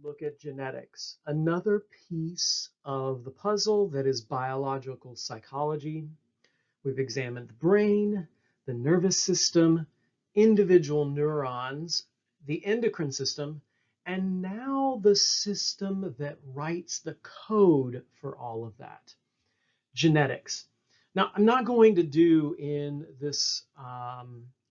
look at genetics, another piece of the puzzle that is biological psychology. We've examined the brain, the nervous system, individual neurons, the endocrine system, and now the system that writes the code for all of that, genetics. Now, I'm not going to do in this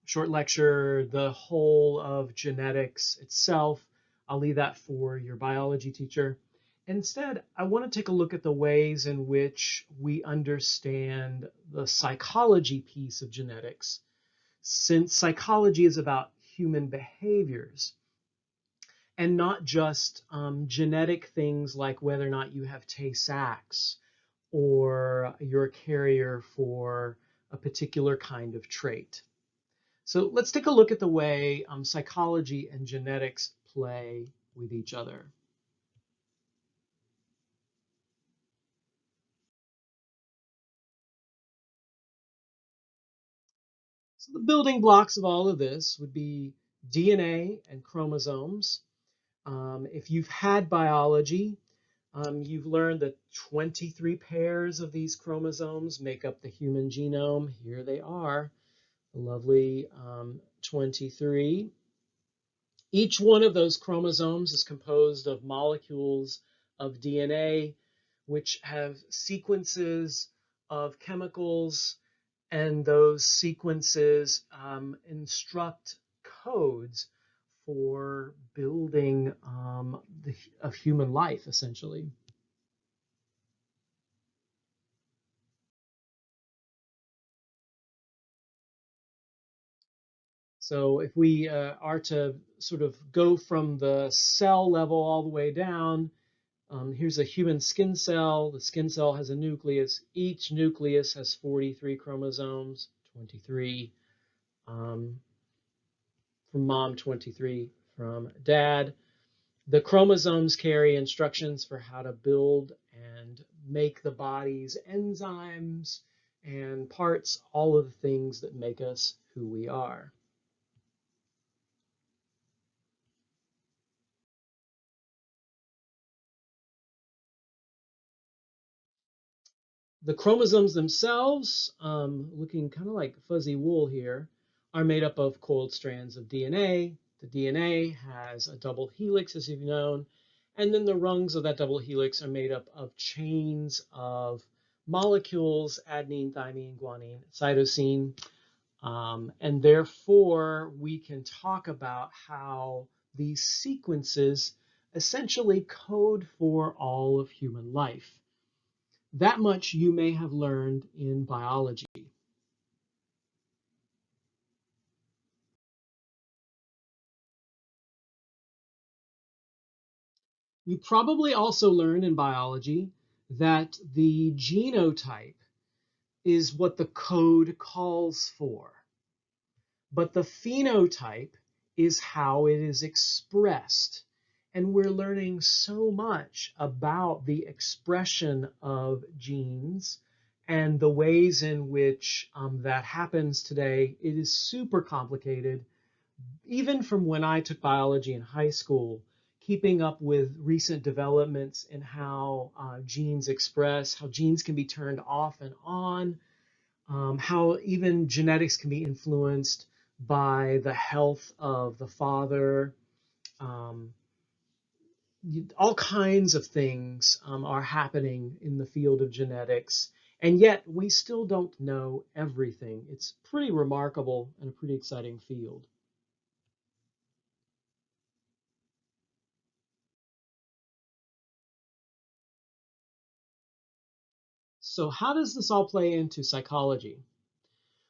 short lecture the whole of genetics itself. I'll leave that for your biology teacher. Instead, I want to take a look at the ways in which we understand the psychology piece of genetics, since psychology is about human behaviors and not just genetic things like whether or not you have Tay-Sachs or you're a carrier for a particular kind of trait. So let's take a look at the way psychology and genetics play with each other. So the building blocks of all of this would be DNA and chromosomes. If you've had biology, you've learned that 23 pairs of these chromosomes make up the human genome. Here they are, the lovely 23. Each one of those chromosomes is composed of molecules of DNA, which have sequences of chemicals, and those sequences instruct codes for building of human life, essentially. So if we are to sort of go from the cell level all the way down, here's a human skin cell. The skin cell has a nucleus. Each nucleus has 43 chromosomes, 23 from mom, 23 from dad. The chromosomes carry instructions for how to build and make the body's enzymes and parts, all of the things that make us who we are. The chromosomes themselves, looking kind of like fuzzy wool here, are made up of coiled strands of DNA. The DNA has a double helix, as you've known, and then the rungs of that double helix are made up of chains of molecules, adenine, thymine, guanine, cytosine, and therefore we can talk about how these sequences essentially code for all of human life. That much you may have learned in biology. You probably also learned in biology that the genotype is what the code calls for, but the phenotype is how it is expressed. And we're learning so much about the expression of genes and the ways in which that happens today. It is super complicated. Even from when I took biology in high school, keeping up with recent developments in how genes express, how genes can be turned off and on, how even genetics can be influenced by the health of the father. Um, all kinds of things are happening in the field of genetics, and yet we still don't know everything. It's pretty remarkable and a pretty exciting field. So how does this all play into psychology?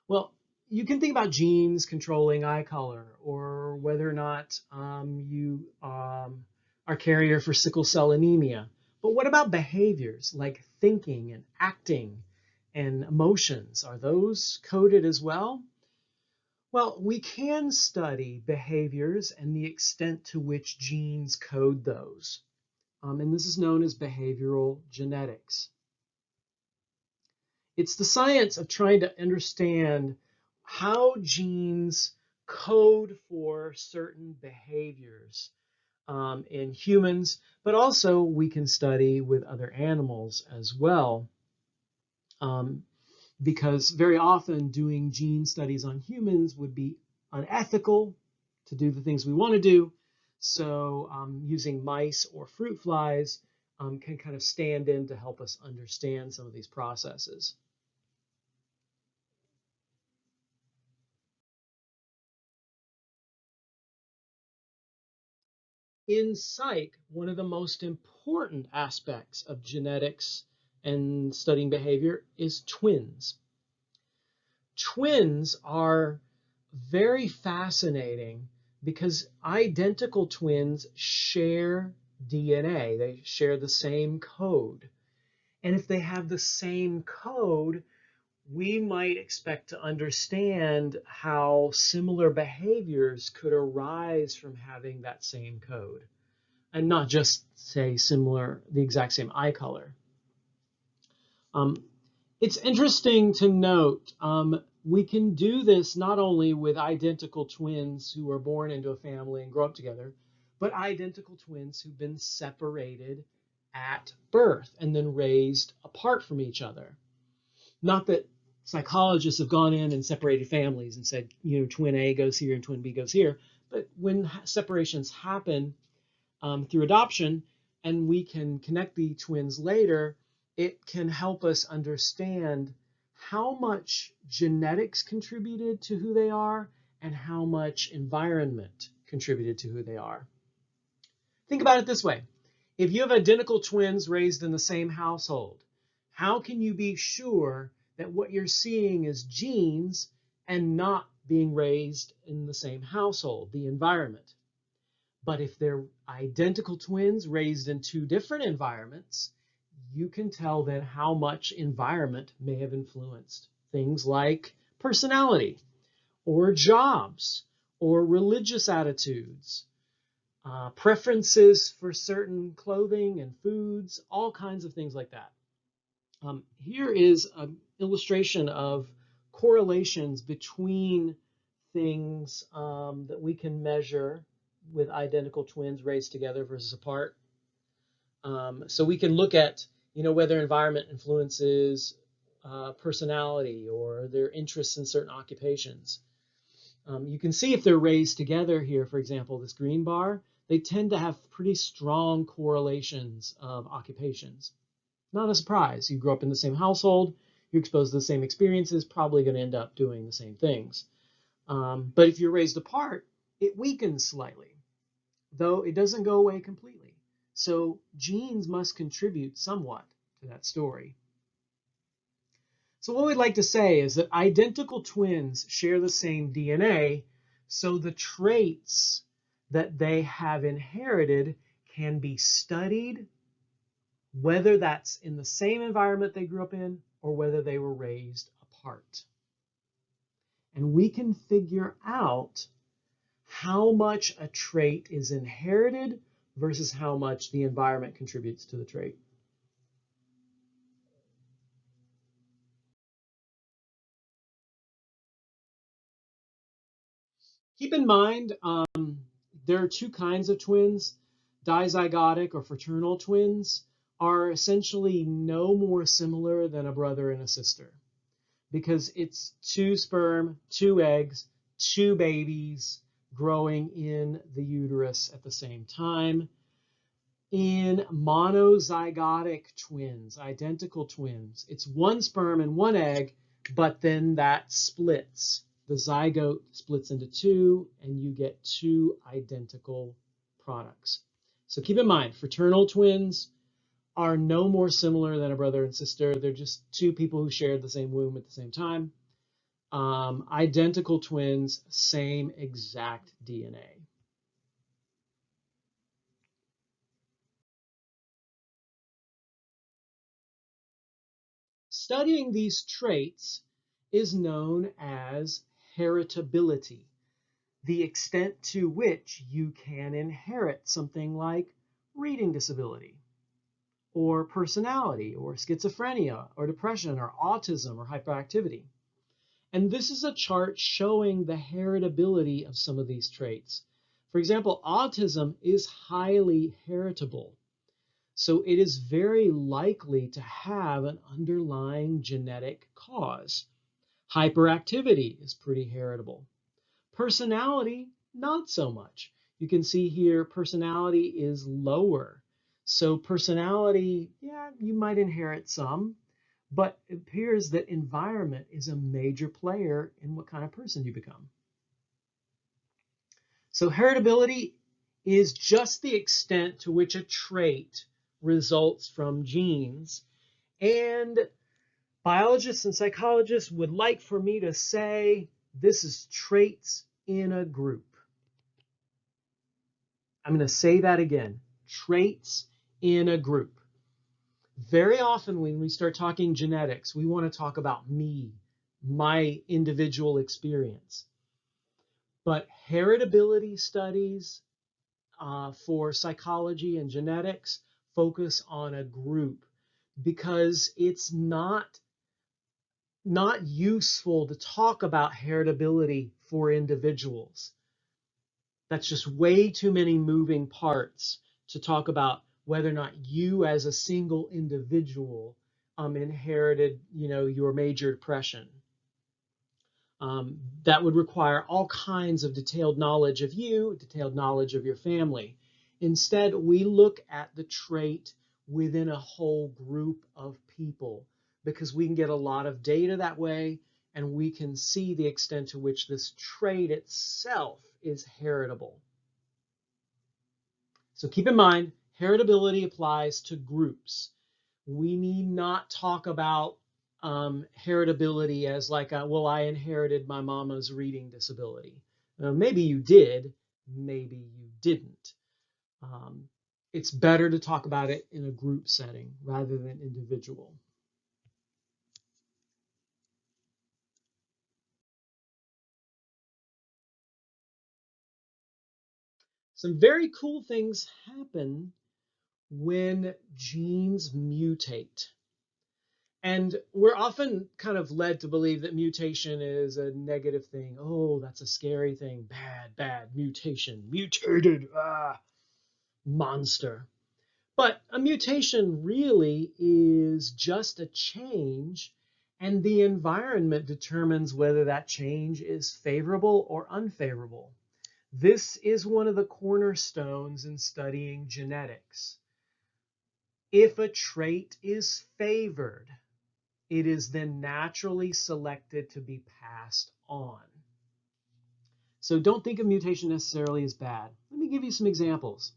Well, you can think about genes controlling eye color, or whether or not you are carrier for sickle cell anemia. But what about behaviors like thinking and acting and emotions? Are those coded as well? Well, we can study behaviors and the extent to which genes code those. And this is known as behavioral genetics. It's the science of trying to understand how genes code for certain behaviors. in humans, but also we can study with other animals as well. Because very often doing gene studies on humans would be unethical to do the things we want to do. So using mice or fruit flies can kind of stand in to help us understand some of these processes. In psych, one of the most important aspects of genetics and studying behavior is twins. Twins are very fascinating because identical twins share DNA. They share the same code. And if they have the same code, we might expect to understand how similar behaviors could arise from having that same code. And not just say similar, the exact same eye color. It's interesting to note, we can do this not only with identical twins who are born into a family and grow up together, but identical twins who've been separated at birth and then raised apart from each other. Not that psychologists have gone in and separated families and said, twin A goes here and twin B goes here, but when separations happen through adoption and we can connect the twins later, it can help us understand how much genetics contributed to who they are and how much environment contributed to who they are. Think about it this way. If you have identical twins raised in the same household, how can you be sure that what you're seeing is genes and not being raised in the same household, the environment? But if they're identical twins raised in two different environments, you can tell then how much environment may have influenced things like personality or jobs or religious attitudes, preferences for certain clothing and foods, all kinds of things like that. Here is an illustration of correlations between things that we can measure with identical twins raised together versus apart. So we can look at, whether environment influences personality or their interests in certain occupations. You can see if they're raised together here, for example, this green bar, they tend to have pretty strong correlations of occupations. Not a surprise. You grow up in the same household, you're exposed to the same experiences, probably going to end up doing the same things. But if you're raised apart, it weakens slightly, though it doesn't go away completely. So genes must contribute somewhat to that story. So what we'd like to say is that identical twins share the same DNA, so the traits that they have inherited can be studied, whether that's in the same environment they grew up in or whether they were raised apart. And we can figure out how much a trait is inherited versus how much the environment contributes to the trait. Keep in mind, there are two kinds of twins. Dizygotic or fraternal twins are essentially no more similar than a brother and a sister because it's two sperm, two eggs, two babies growing in the uterus at the same time. In monozygotic twins, identical twins, it's one sperm and one egg, but then that splits. The zygote splits into two, and you get two identical products. So keep in mind, fraternal twins are no more similar than a brother and sister. They're just two people who shared the same womb at the same time. Identical twins, same exact DNA. Studying these traits is known as heritability, the extent to which you can inherit something like reading disability, or personality, or schizophrenia, or depression, or autism, or hyperactivity. And this is a chart showing the heritability of some of these traits. For example, autism is highly heritable. So it is very likely to have an underlying genetic cause. Hyperactivity is pretty heritable. Personality, not so much. You can see here personality is lower. So personality, yeah, you might inherit some, but it appears that environment is a major player in what kind of person you become. So heritability is just the extent to which a trait results from genes. And biologists and psychologists would like for me to say this is traits in a group. I'm going to say that again, traits in a group. Very often when we start talking genetics, we want to talk about me, my individual experience. But heritability studies for psychology and genetics focus on a group because it's not useful to talk about heritability for individuals. That's just way too many moving parts to talk about whether or not you as a single individual inherited, your major depression. That would require all kinds of detailed knowledge of you, detailed knowledge of your family. Instead, we look at the trait within a whole group of people because we can get a lot of data that way, and we can see the extent to which this trait itself is heritable. So keep in mind, heritability applies to groups. We need not talk about heritability as like, well, I inherited my mama's reading disability. Maybe you did, maybe you didn't. It's better to talk about it in a group setting rather than individual. Some very cool things happen when genes mutate. And we're often kind of led to believe that mutation is a negative thing. Oh, that's a scary thing. Bad, bad, mutation, mutated, monster. But a mutation really is just a change, and the environment determines whether that change is favorable or unfavorable. This is one of the cornerstones in studying genetics. If a trait is favored, it is then naturally selected to be passed on. So don't think of mutation necessarily as bad. Let me give you some examples.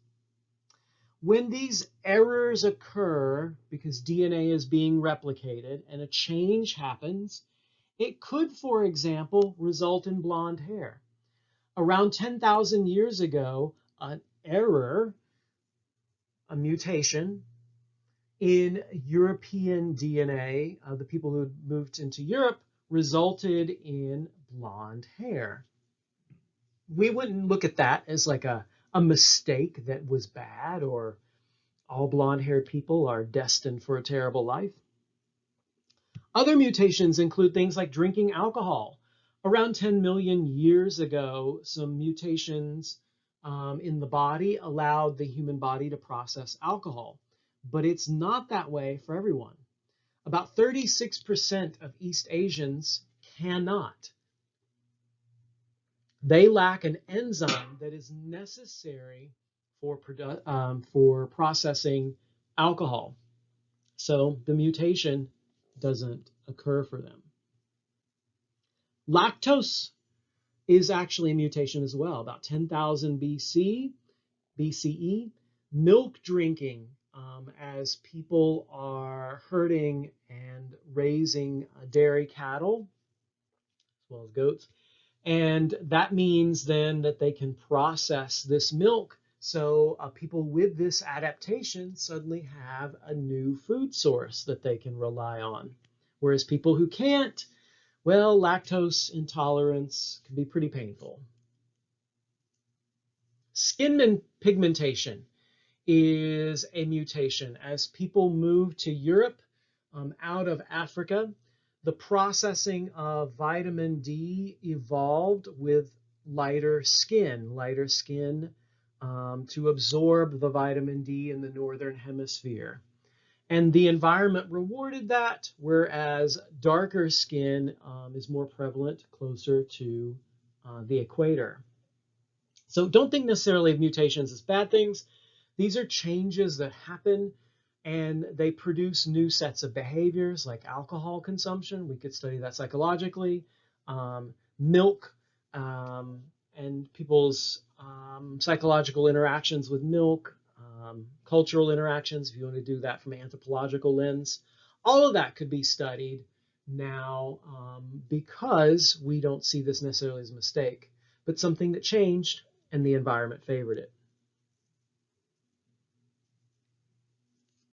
When these errors occur because DNA is being replicated and a change happens, it could, for example, result in blonde hair. Around 10,000 years ago, an error, a mutation, in European DNA, the people who moved into Europe, resulted in blonde hair. We wouldn't look at that as like a mistake that was bad or all blonde-haired people are destined for a terrible life. Other mutations include things like drinking alcohol. Around 10 million years ago, some mutations in the body allowed the human body to process alcohol. But it's not that way for everyone. About 36% of East Asians cannot. They lack an enzyme that is necessary for processing alcohol. So the mutation doesn't occur for them. Lactose is actually a mutation as well. About 10,000 BCE, milk drinking as people are herding and raising dairy cattle, as well as goats. And that means then that they can process this milk. So people with this adaptation suddenly have a new food source that they can rely on. Whereas people who can't, well, lactose intolerance can be pretty painful. Skin pigmentation is a mutation. As people move to Europe out of Africa, the processing of vitamin D evolved with lighter skin to absorb the vitamin D in the northern hemisphere. And the environment rewarded that, whereas darker skin is more prevalent closer to the equator. So don't think necessarily of mutations as bad things. These are changes that happen and they produce new sets of behaviors like alcohol consumption. We could study that psychologically. Milk and people's psychological interactions with milk, cultural interactions, if you want to do that from an anthropological lens. All of that could be studied now because we don't see this necessarily as a mistake, but something that changed and the environment favored it.